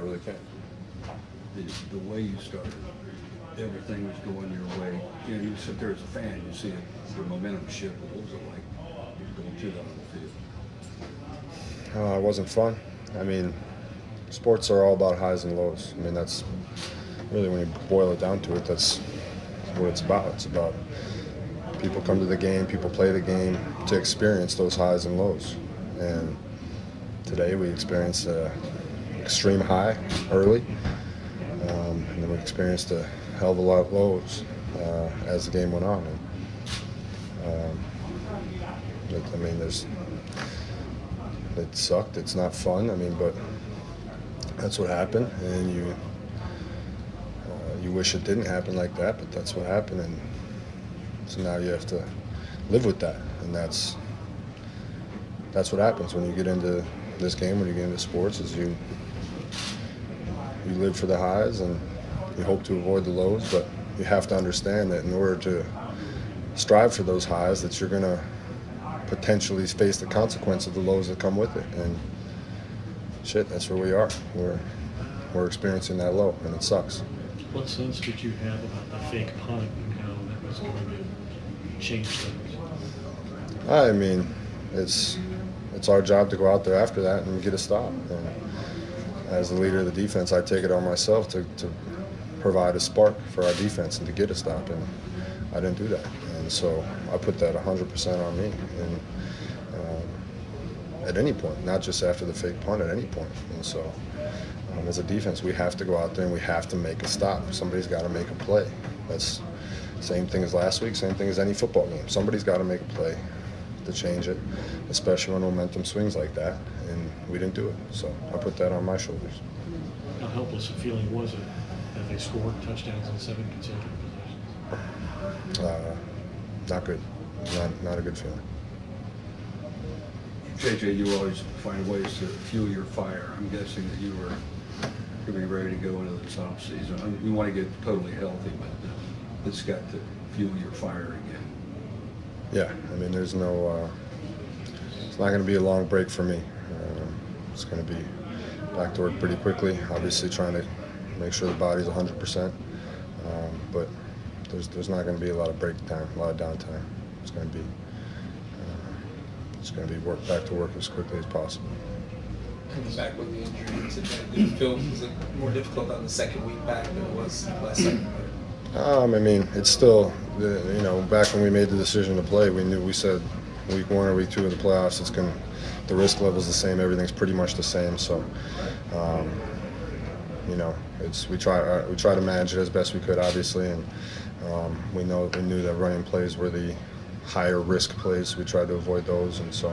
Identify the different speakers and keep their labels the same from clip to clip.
Speaker 1: really can't.
Speaker 2: The way you started, everything was going your way. You know, you sit there as a fan, you see the momentum shift. What was it like going through that on the field?
Speaker 1: It wasn't fun. I mean, sports are all about highs and lows. I mean, that's really, when you boil it down to it, that's what it's about. It's about people come to the game, people play the game to experience those highs and lows. And today we experienced an extreme high early, and then we experienced a hell of a lot of lows as the game went on. And, I mean, it sucked. It's not fun. I mean, but that's what happened, and you wish it didn't happen like that, but that's what happened, and so now you have to live with that, and that's what happens when you get into this game, when you get into sports, is you live for the highs and you hope to avoid the lows, but you have to understand that in order to strive for those highs, that you're going to potentially face the consequence of the lows that come with it. And shit, that's where we are. We're experiencing that low, and it sucks.
Speaker 3: What sense did you have about the fake punt and how that was going to change things?
Speaker 1: I mean, it's our job to go out there after that and get a stop. And as the leader of the defense, I take it on myself to provide a spark for our defense and to get a stop, and I didn't do that. And so I put that 100% on me. And at any point, not just after the fake punt, at any point. And so as a defense, we have to go out there and we have to make a stop. Somebody's got to make a play. That's the same thing as last week, same thing as any football game. Somebody's got to make a play to change it, especially when momentum swings like that, and we didn't do it. So I put that on my shoulders.
Speaker 3: How helpless a feeling was it that they scored touchdowns in 7 consecutive possessions?
Speaker 1: Not good. Not a good feeling.
Speaker 2: J.J., you always find ways to fuel your fire. I'm guessing that you were going to be ready to go into this offseason. You want to get totally healthy, but it's got to fuel your fire again.
Speaker 1: Yeah, I mean, there's no, it's not going to be a long break for me. It's going to be back to work pretty quickly, obviously trying to make sure the body's 100%. But there's not going to be a lot of break time, a lot of downtime. It's going to be back to work as quickly as possible.
Speaker 4: Coming back with the injury today, did you feel was it more difficult on the second week back than it was last second week?
Speaker 1: I mean, it's still, back when we made the decision to play, we said week 1 or week 2 of the playoffs, the risk level's the same, everything's pretty much the same. So, we try to manage it as best we could, obviously, and we knew that running plays were the higher risk plays. We tried to avoid those, and so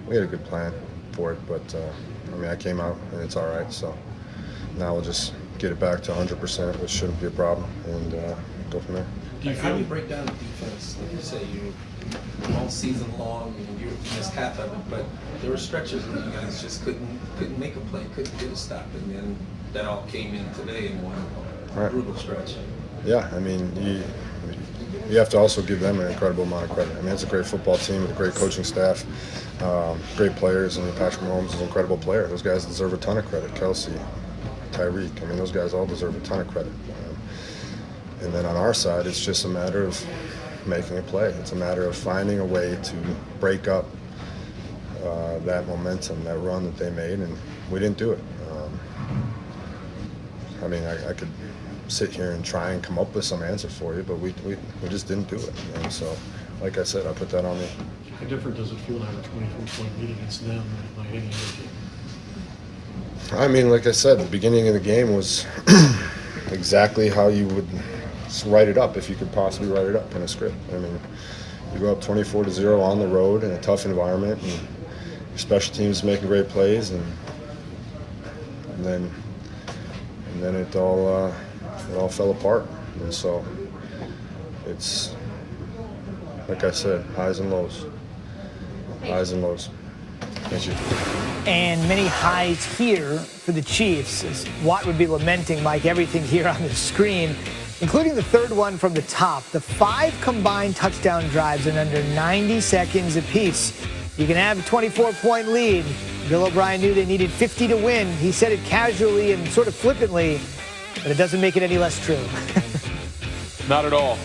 Speaker 1: we had a good plan for it. But I came out and it's all right. So now we'll just get it back to 100%, which shouldn't be a problem, and go from there.
Speaker 4: How do you break down the defense? Like you say, you all season long, you missed half of it, but there were stretches where you guys just couldn't make a play, couldn't get a stop, and then that all came in today in one brutal stretch.
Speaker 1: Yeah, I mean, you have to also give them an incredible amount of credit. I mean, it's a great football team with a great coaching staff, great players. I mean, Patrick Mahomes is an incredible player. Those guys deserve a ton of credit. Kelsey, Tyreek, I mean, those guys all deserve a ton of credit. And then on our side, it's just a matter of making a play. It's a matter of finding a way to break up that momentum, that run that they made, and we didn't do it. I could sit here and try and come up with some answer for you, but we just didn't do it. And so, like I said, I put that on me.
Speaker 3: How different does it feel to have a 24-point lead against them than any other team?
Speaker 1: I mean, like I said, the beginning of the game was exactly how you would write it up if you could possibly write it up in a script. I mean, you go up 24-0 on the road in a tough environment, and your special teams making great plays, and then it all fell apart. And so it's, like I said, highs and lows. Highs and lows. Thank you.
Speaker 5: And many highs here for the Chiefs, as Watt would be lamenting, Mike, everything here on the screen, including the third one from the top. The 5 combined touchdown drives in under 90 seconds apiece. You can have a 24-point lead. Bill O'Brien knew they needed 50 to win. He said it casually and sort of flippantly, but it doesn't make it any less true.
Speaker 6: Not at all.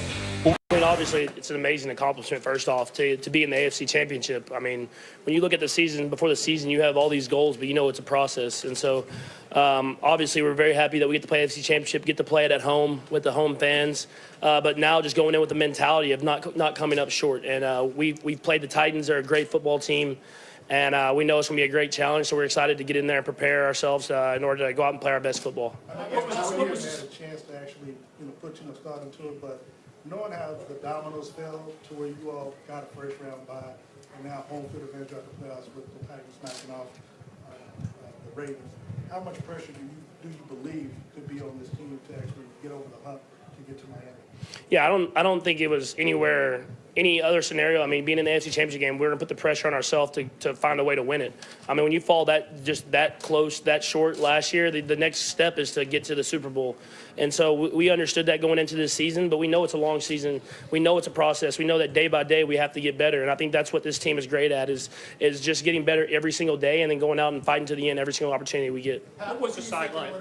Speaker 7: I mean, obviously, it's an amazing accomplishment, first off, to be in the AFC Championship. I mean, when you look at the season, before the season, you have all these goals, but you know it's a process. And so, obviously, we're very happy that we get to play AFC Championship, get to play it at home with the home fans. But now just going in with the mentality of not coming up short. And we've played the Titans. They're a great football team. And we know it's going to be a great challenge, so we're excited to get in there and prepare ourselves in order to go out and play our best football.
Speaker 8: What was had a chance to actually, put you in a start into it, but knowing how the dominoes fell to where you all got a first round bye, and now home field advantage at the playoffs with the Titans knocking off the Ravens, how much pressure do you believe could be on this team to actually get over the hump to get to Miami?
Speaker 7: Yeah, I don't think it was any other scenario. I mean, being in the AFC Championship game, we're going to put the pressure on ourselves to find a way to win it. I mean, when you fall that close, that short last year, the next step is to get to the Super Bowl. And so we understood that going into this season, but we know it's a long season. We know it's a process. We know that day by day we have to get better. And I think that's what this team is great at is just getting better every single day and then going out and fighting to the end every single opportunity we get.
Speaker 9: What was the sideline?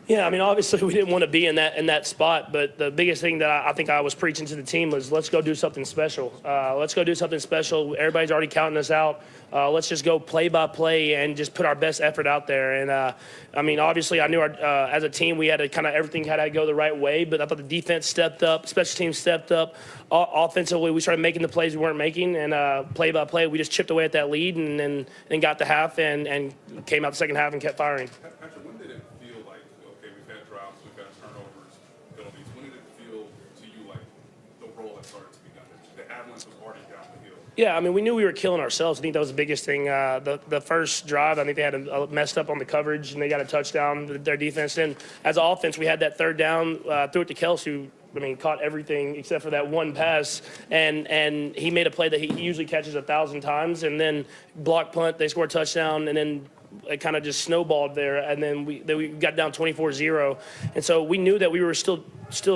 Speaker 7: Yeah, I mean, obviously we didn't want to be in that spot, but the biggest thing that I think I was preaching to the team was let's go do something special. Let's go do something special. Everybody's already counting us out. Let's just go play by play and just put our best effort out there. And I mean, obviously I knew as a team we had to everything had to go the right way, but I thought the defense stepped up, special teams stepped up. Offensively, we started making the plays we weren't making, and play by play, we just chipped away at that lead and then got the half and came out the second half and kept firing.
Speaker 6: Patrick, when did it feel like, okay, we've had drops, we've got turnovers, penalties. When did it feel to you like the role had started to be done? The avalanche was already down the hill.
Speaker 7: Yeah, I mean, we knew we were killing ourselves. I think that was the biggest thing. The first drive, I think they had messed up on the coverage, and they got a touchdown, their defense. Then as an offense, we had that third down, threw it to Kelsey, who, I mean, caught everything except for that one pass, and he made a play that he usually catches 1,000 times, and then block punt, they scored a touchdown, and then it kind of just snowballed there, and then we got down 24-0, and so we knew that we were still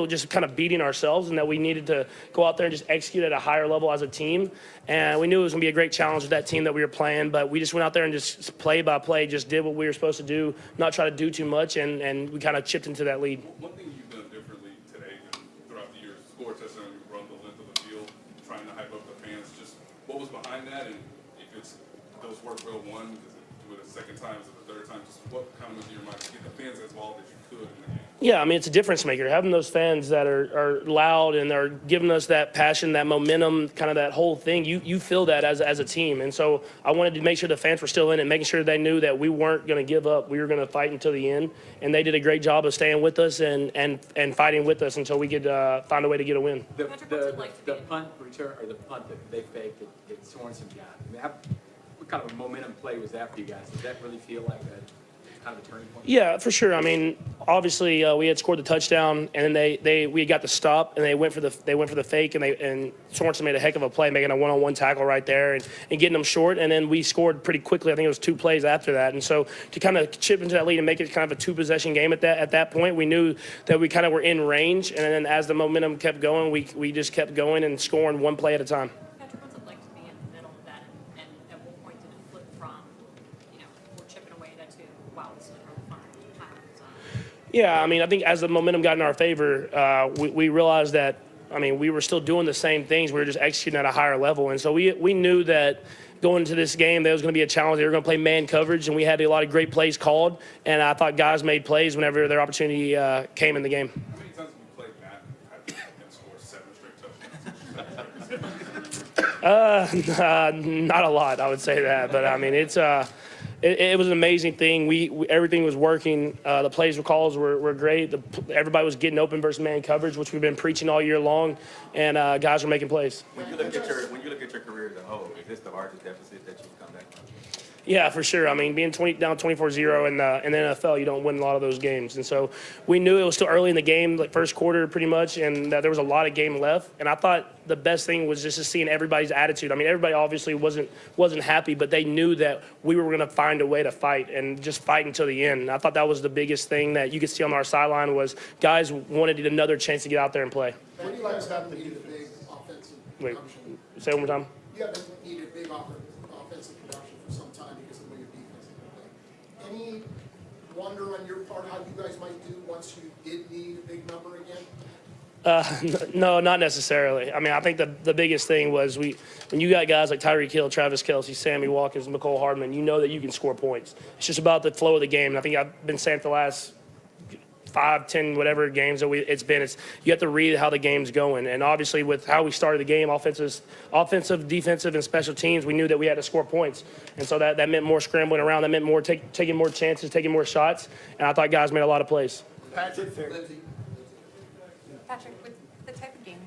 Speaker 7: just kind of beating ourselves, and that we needed to go out there and just execute at a higher level as a team. And we knew it was going to be a great challenge with that team that we were playing, but we just went out there and just play by play, just did what we were supposed to do, not try to do too much, and we kind of chipped into that lead.
Speaker 6: One thing you've done differently today than throughout the years, score a touchdown, you run the length of the field, trying to hype up the fans. Just what was behind that, and if it's those work well one, does it do it a second time, is it the third time? Just what kind of went through your mind to get the fans as involved as you could in the game?
Speaker 7: Yeah, I mean, it's a difference maker. Having those fans that are loud and are giving us that passion, that momentum, kind of that whole thing, you feel that as a team. And so I wanted to make sure the fans were still in it, making sure they knew that we weren't going to give up. We were going to fight until the end. And they did a great job of staying with us and fighting with us until we could find a way to get a win.
Speaker 10: The punt return, or the punt that they faked that Sorensen got, I mean, what kind of a momentum play was that for you guys? Did that really feel like kind of a turning point?
Speaker 7: Yeah, for sure. I mean, obviously we had scored the touchdown, and then we got the stop, and they went for the fake, and Sorensen made a heck of a play, making a one-on-one tackle right there and getting them short, and then we scored pretty quickly. I think it was 2 plays after that, and so to kind of chip into that lead and make it kind of a 2-possession game at that point, we knew that we kind of were in range, and then as the momentum kept going, we just kept going and scoring 1 play at a time.
Speaker 9: Patrick, what's it like to be in the middle of that, and at what point did it flip from, we're chipping away to, wow, this is a really fun time?
Speaker 7: Yeah, I mean, I think as the momentum got in our favor, we realized that, I mean, we were still doing the same things. We were just executing at a higher level. And so we knew that going into this game, there was going to be a challenge. They were going to play man coverage, and we had a lot of great plays called. And I thought guys made plays whenever their opportunity came in the game.
Speaker 6: How many times have you played Matt and scored 7 straight touchdowns?
Speaker 7: Not a lot, I would say that. But, I mean, it was an amazing thing. Everything was working. The plays and calls were great. Everybody was getting open versus man coverage, which we've been preaching all year long, and guys were making plays.
Speaker 11: When you look at your career as a whole, is this the largest deficit that you've come back from?
Speaker 7: Yeah, for sure. I mean, being down 24-0 in the NFL, you don't win a lot of those games. And so we knew it was still early in the game, like first quarter pretty much, and there was a lot of game left. And I thought the best thing was just seeing everybody's attitude. I mean, everybody obviously wasn't happy, but they knew that we were going to find a way to fight and just fight until the end. And I thought that was the biggest thing that you could see on our sideline was guys wanted another chance to get out there and play.
Speaker 8: What do you like about the defense?
Speaker 7: Wait, say it one more time.
Speaker 12: you haven't needed big offensive production for some time because of the way your defense has been playing. Any wonder on your part how you guys might do once you did need a big number again?
Speaker 7: No, not necessarily. I mean, I think the biggest thing was when you got guys like Tyreek Hill, Travis Kelce, Sammy Watkins, McCole Hardman, you know that you can score points. It's just about the flow of the game. And I think I've been saying for the last 5, 10, whatever games that you have to read how the game's going. And obviously with how we started the game, offensive, defensive, and special teams, we knew that we had to score points. And so that meant more scrambling around. That meant more taking more chances, taking more shots. And I thought guys made a lot of plays.
Speaker 12: Patrick,
Speaker 9: Patrick, with the type of game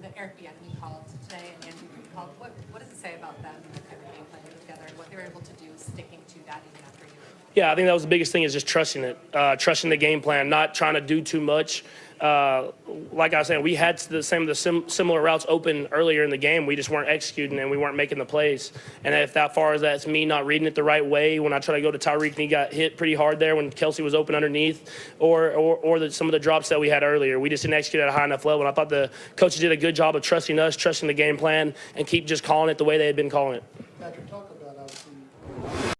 Speaker 9: that Eric Bieniemy called today and Andrew Reid called, what does it say about them and the type of game playing together and what they were able to do sticking to that even after you?
Speaker 7: Yeah, I think that was the biggest thing is just trusting it, trusting the game plan, not trying to do too much. Like I was saying, we had similar routes open earlier in the game. We just weren't executing and we weren't making the plays. And if that far as that's me not reading it the right way, when I try to go to Tyreek and he got hit pretty hard there when Kelce was open underneath, or some of the drops that we had earlier, we just didn't execute at a high enough level. And I thought the coaches did a good job of trusting us, trusting the game plan, and keep just calling it the way they had been calling it.
Speaker 12: Patrick, talk